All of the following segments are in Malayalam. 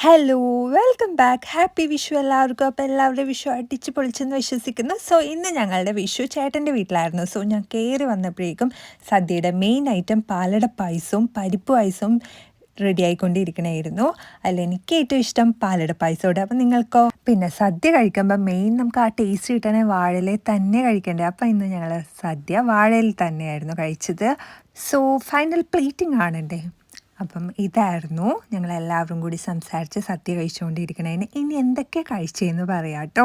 Hello, welcome back. Happy Vishu എല്ലാവർക്കും. അപ്പോൾ എല്ലാവരുടെയും വിഷു അടിച്ച് പൊളിച്ചെന്ന് വിശ്വസിക്കുന്നു. സോ ഇന്ന് ഞങ്ങളുടെ വിഷു ചേട്ടൻ്റെ വീട്ടിലായിരുന്നു. സോ ഞാൻ കയറി വന്നപ്പോഴേക്കും സദ്യയുടെ മെയിൻ ഐറ്റം പാലട പായസവും പരിപ്പ് പായസവും റെഡി ആയിക്കൊണ്ടിരിക്കണമായിരുന്നു. അതിൽ എനിക്ക് ഏറ്റവും ഇഷ്ടം പാലട പായസത്തോടെ. അപ്പോൾ നിങ്ങൾക്കോ? പിന്നെ സദ്യ കഴിക്കുമ്പോൾ മെയിൻ നമുക്ക് ആ ടേസ്റ്റ് കിട്ടണേ വാഴയിലയിൽ തന്നെ കഴിക്കണ്ടേ. അപ്പോൾ ഇന്ന് ഞങ്ങൾ സദ്യ വാഴയിൽ തന്നെയായിരുന്നു കഴിച്ചത്. സോ ഫൈനൽ പ്ലേറ്റിംഗ് ആണല്ലേ. അപ്പം ഇതായിരുന്നു ഞങ്ങളെല്ലാവരും കൂടി സംസാരിച്ച് സദ്യ കഴിച്ചുകൊണ്ടിരിക്കണേന്. ഇനി എന്തൊക്കെ കഴിച്ചതെന്ന് പറയാം കേട്ടോ,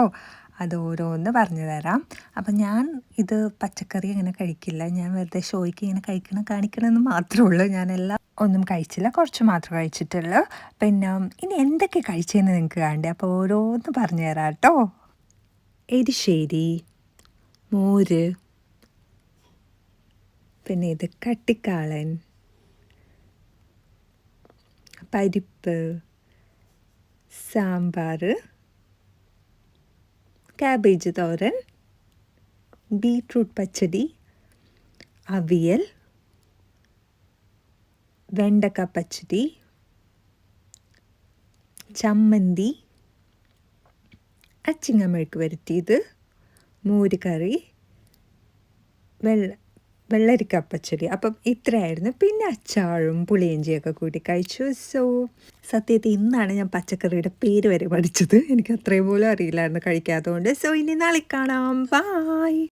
അത് ഓരോന്ന് പറഞ്ഞു തരാം. അപ്പം ഞാൻ ഇത് പച്ചക്കറി അങ്ങനെ കഴിക്കില്ല, ഞാൻ വെറുതെ ഷോയ്ക്ക് ഇങ്ങനെ കാണിക്കണമെന്ന് മാത്രമേ ഉള്ളൂ. ഞാനെല്ലാം ഒന്നും കഴിച്ചില്ല, കുറച്ച് മാത്രമേ കഴിച്ചിട്ടുള്ളൂ. പിന്നെ ഇനി എന്തൊക്കെ കഴിച്ചതെന്ന് നിങ്ങൾക്ക് കാണണ്ടേ, അപ്പോൾ ഓരോന്ന് പറഞ്ഞു തരാം കേട്ടോ. എരിശ്ശേരി, മോര്, പിന്നെ ഇത് കട്ടിക്കാളൻ, പരിപ്പ്, സാമ്പാർ, കാബേജ് തോരൻ, ബീട്രൂട്ട് പച്ചടി, അവിയൽ, വെണ്ടക്ക പച്ചടി, ചമ്മന്തി, അച്ചിങ്ങ മെഴുക്ക് വരട്ടിയത്, മോര് കറി, വെള്ളരിക്ക പച്ചടി. അപ്പം ഇത്രയായിരുന്നു. പിന്നെ അച്ചാറും പുളിയിഞ്ചിയൊക്കെ കൂട്ടി കഴിച്ചു. സോ സത്യത്തിൽ ഇന്നാണ് ഞാൻ പച്ചക്കറിയുടെ പേര് വരെ പഠിച്ചത്. എനിക്ക് അത്രയും പോലും അറിയില്ലായിരുന്നു കഴിക്കാത്തതുകൊണ്ട്. സോ ഇനി നാളെ കാണാം. ബായ്.